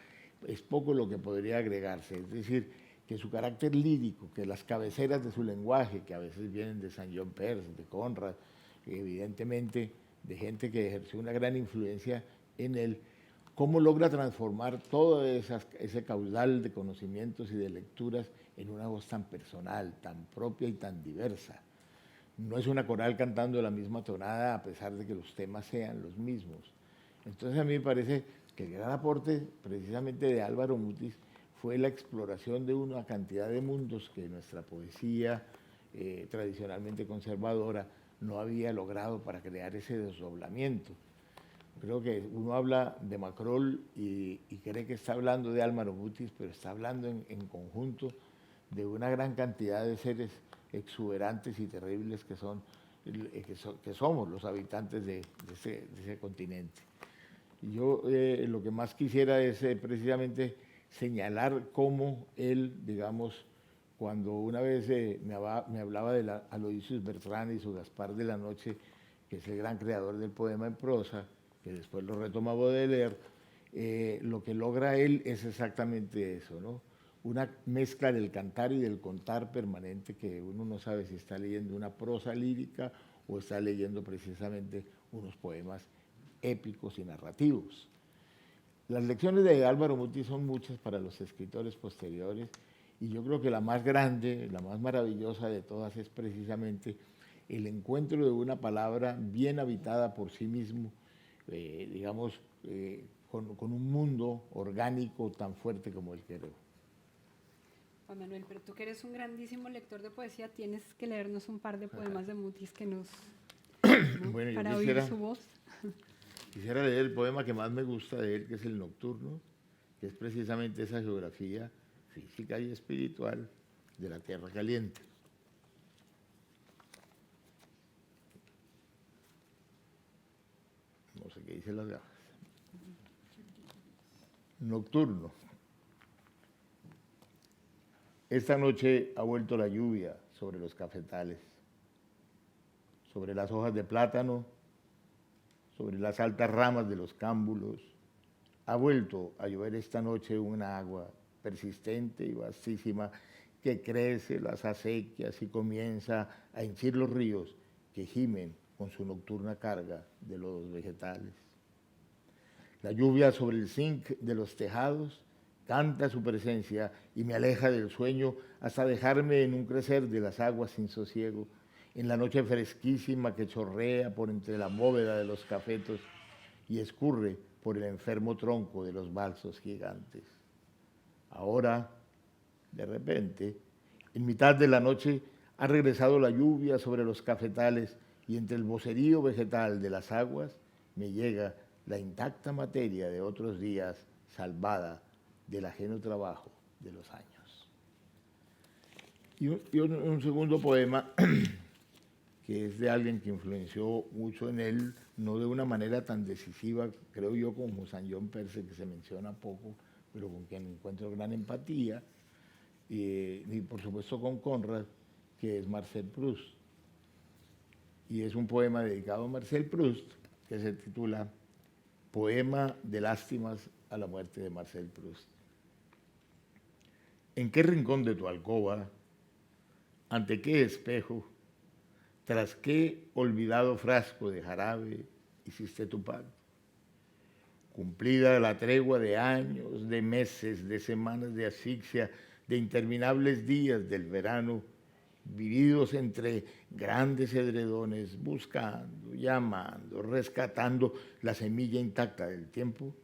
es poco lo que podría agregarse. Es decir, que su carácter lírico, que las cabeceras de su lenguaje, que a veces vienen de Saint John Perse, de Conrad, evidentemente de gente que ejerció una gran influencia en él, cómo logra transformar todo ese caudal de conocimientos y de lecturas en una voz tan personal, tan propia y tan diversa. No es una coral cantando la misma tonada a pesar de que los temas sean los mismos. Entonces a mí me parece que el gran aporte precisamente de Álvaro Mutis fue la exploración de una cantidad de mundos que nuestra poesía tradicionalmente conservadora no había logrado para crear ese desdoblamiento. Creo que uno habla de Macrol y cree que está hablando de Álvaro Mutis, pero está hablando en conjunto de una gran cantidad de seres exuberantes y terribles que somos los habitantes de ese continente. Yo lo que más quisiera es precisamente señalar cómo él, digamos, cuando una vez me hablaba de Aloysius Bertrand y su Gaspar de la Noche, que es el gran creador del poema en prosa, que después lo retoma Baudelaire, lo que logra él es exactamente eso, ¿no? Una mezcla del cantar y del contar permanente, que uno no sabe si está leyendo una prosa lírica o está leyendo precisamente unos poemas épicos y narrativos. Las lecciones de Álvaro Mutis son muchas para los escritores posteriores, y yo creo que la más grande, la más maravillosa de todas es precisamente el encuentro de una palabra bien habitada por sí mismo, digamos, con un mundo orgánico tan fuerte como el que creó. Juan Manuel, pero tú que eres un grandísimo lector de poesía, tienes que leernos un par de poemas de Mutis que nos... ¿no? Bueno, para oír su voz. Quisiera leer el poema que más me gusta de él, que es el Nocturno, que es precisamente esa geografía física y espiritual de la tierra caliente. No sé qué dicen las gafas. Nocturno. Esta noche ha vuelto la lluvia sobre los cafetales, sobre las hojas de plátano, sobre las altas ramas de los cámbulos. Ha vuelto a llover esta noche una agua persistente y vastísima que crece las acequias y comienza a henchir los ríos que gimen con su nocturna carga de lodos vegetales. La lluvia sobre el zinc de los tejados canta su presencia y me aleja del sueño hasta dejarme en un crecer de las aguas sin sosiego, en la noche fresquísima que chorrea por entre la bóveda de los cafetos y escurre por el enfermo tronco de los balsos gigantes. Ahora, de repente, en mitad de la noche, ha regresado la lluvia sobre los cafetales y entre el vocerío vegetal de las aguas me llega la intacta materia de otros días salvada del ajeno trabajo de los años. Y un segundo poema que es de alguien que influenció mucho en él, no de una manera tan decisiva, creo yo, como San John Perse, que se menciona poco, pero con quien encuentro gran empatía, y por supuesto con Conrad, que es Marcel Proust. Y es un poema dedicado a Marcel Proust, que se titula Poema de lástimas a la muerte de Marcel Proust. ¿En qué rincón de tu alcoba, ante qué espejo, tras qué olvidado frasco de jarabe hiciste tu pacto? Cumplida la tregua de años, de meses, de semanas de asfixia, de interminables días del verano, vividos entre grandes edredones, buscando, llamando, rescatando la semilla intacta del tiempo,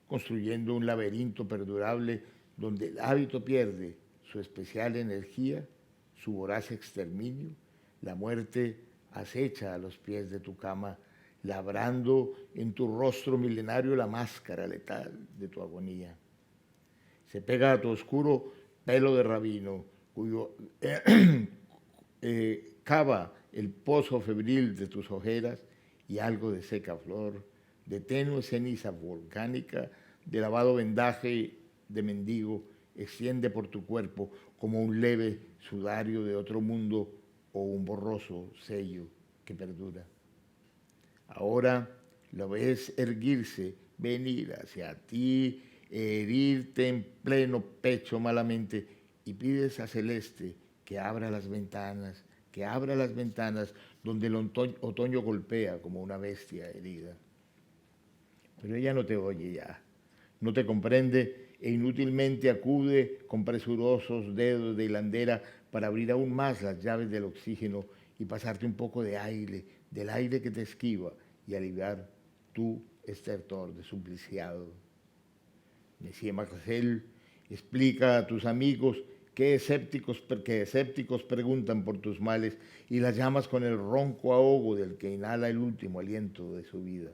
construyendo un laberinto perdurable donde el hábito pierde su especial energía, su voraz exterminio, la muerte acecha a los pies de tu cama, labrando en tu rostro milenario la máscara letal de tu agonía. Se pega a tu oscuro pelo de rabino, cuyo cava el pozo febril de tus ojeras y algo de seca flor, de tenue ceniza volcánica, de lavado vendaje de mendigo, extiende por tu cuerpo como un leve sudario de otro mundo o un borroso sello que perdura. Ahora lo ves erguirse, venir hacia ti, herirte en pleno pecho malamente y pides a Celeste que abra las ventanas donde el otoño golpea como una bestia herida. Pero ella no te oye ya, no te comprende e inútilmente acude con presurosos dedos de hilandera para abrir aún más las llaves del oxígeno y pasarte un poco de aire, del aire que te esquiva y aliviar tu estertor de supliciado. Monsieur Marcel explica a tus amigos que escépticos preguntan por tus males y las llamas con el ronco ahogo del que inhala el último aliento de su vida.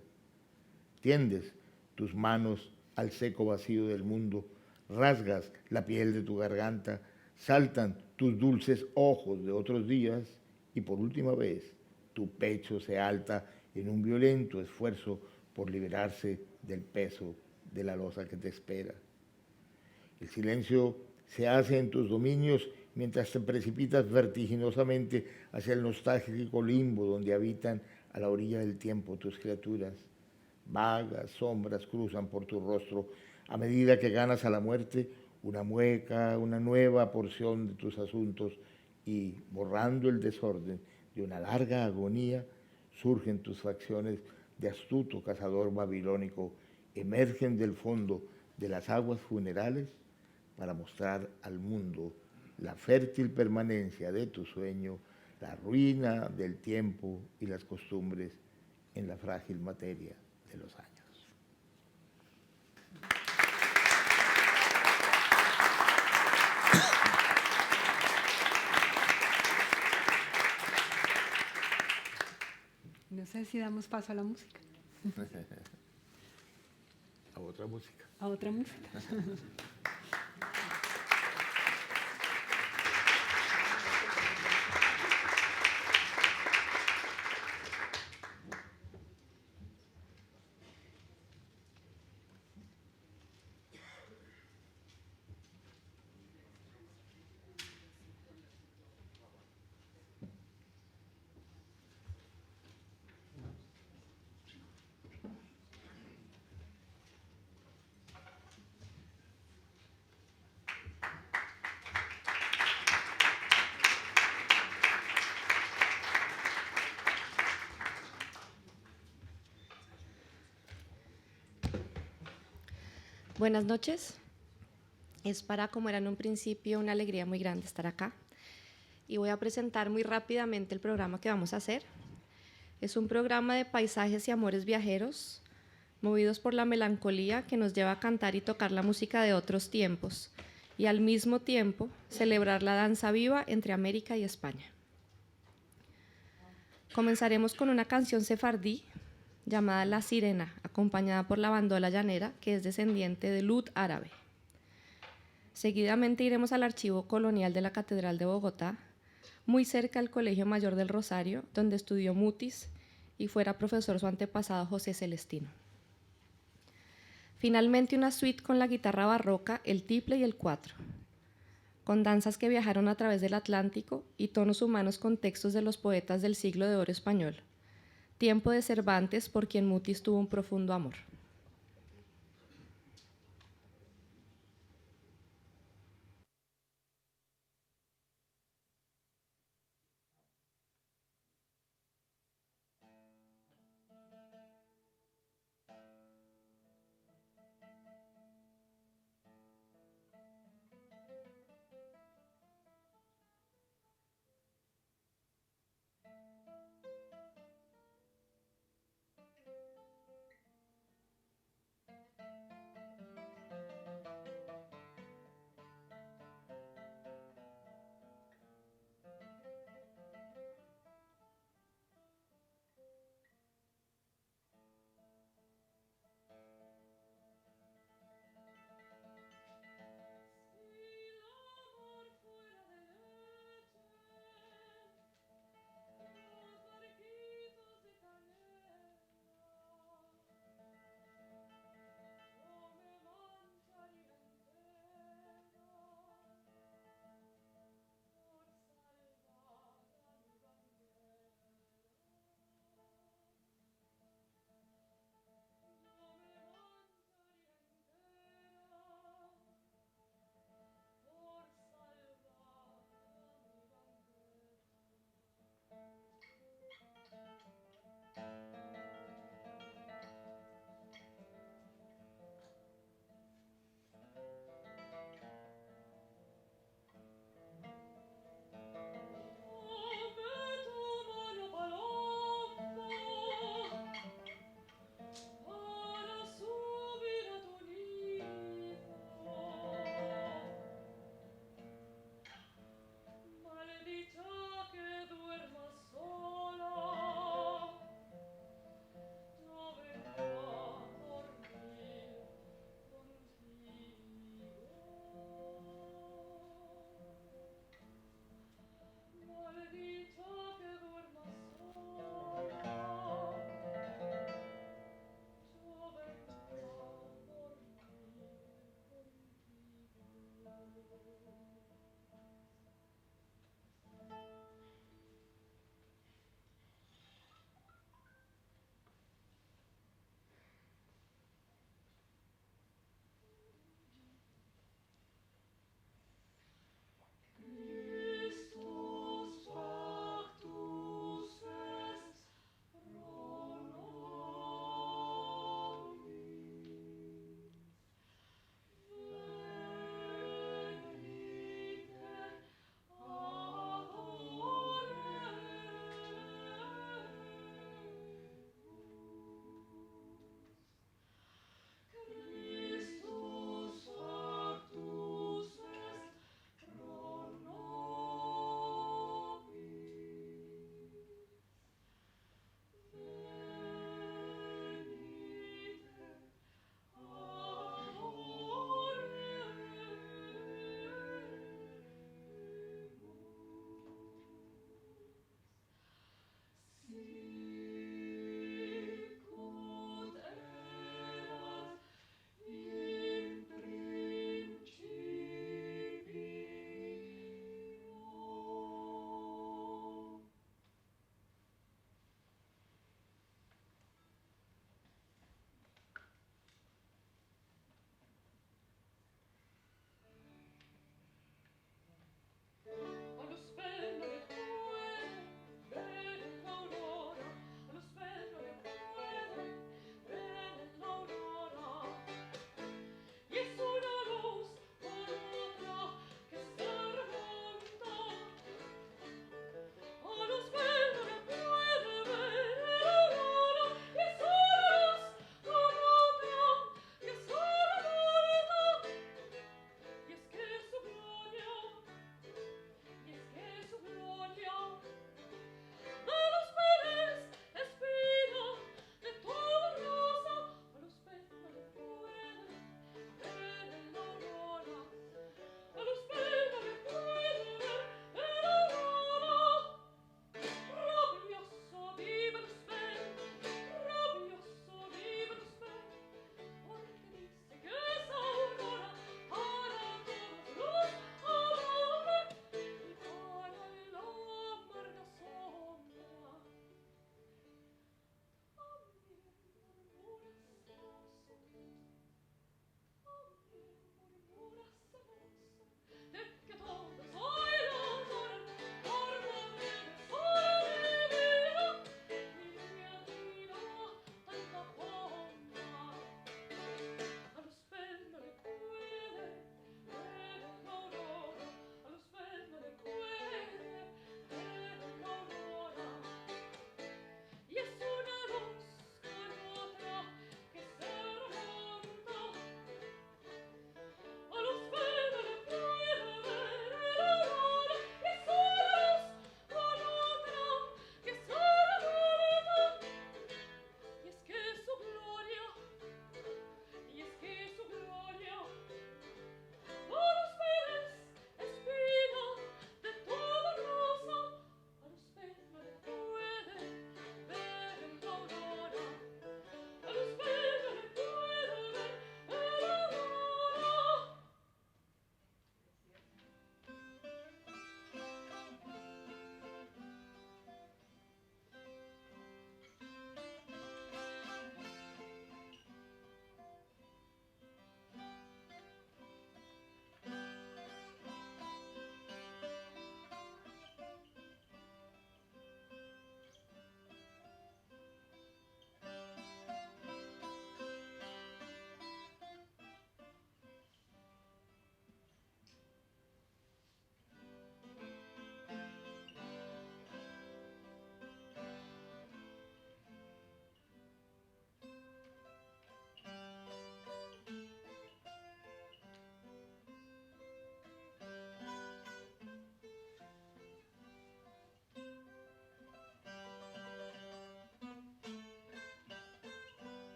Tiendes tus manos al seco vacío del mundo, rasgas la piel de tu garganta, saltan tus dulces ojos de otros días y por última vez tu pecho se alza en un violento esfuerzo por liberarse del peso de la losa que te espera. El silencio se hace en tus dominios mientras te precipitas vertiginosamente hacia el nostálgico limbo donde habitan a la orilla del tiempo tus criaturas. Vagas sombras cruzan por tu rostro a medida que ganas a la muerte una mueca, una nueva porción de tus asuntos y, borrando el desorden de una larga agonía, surgen tus facciones de astuto cazador babilónico, emergen del fondo de las aguas funerales para mostrar al mundo la fértil permanencia de tu sueño, la ruina del tiempo y las costumbres en la frágil materia de los años. No sé si damos paso a la música. A otra música. A otra música. Buenas noches. Es para, como era en un principio, una alegría muy grande estar acá. Y voy a presentar muy rápidamente el programa que vamos a hacer. Es un programa de paisajes y amores viajeros, movidos por la melancolía que nos lleva a cantar y tocar la música de otros tiempos, y al mismo tiempo celebrar la danza viva entre América y España. Comenzaremos con una canción sefardí llamada La Sirena, acompañada por la bandola llanera, que es descendiente del oud árabe. Seguidamente iremos al Archivo Colonial de la Catedral de Bogotá, muy cerca al Colegio Mayor del Rosario, donde estudió Mutis y fuera profesor su antepasado José Celestino. Finalmente una suite con la guitarra barroca, el tiple y el cuatro, con danzas que viajaron a través del Atlántico y tonos humanos con textos de los poetas del siglo de oro español. Tiempo de Cervantes, por quien Mutis tuvo un profundo amor.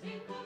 Cinco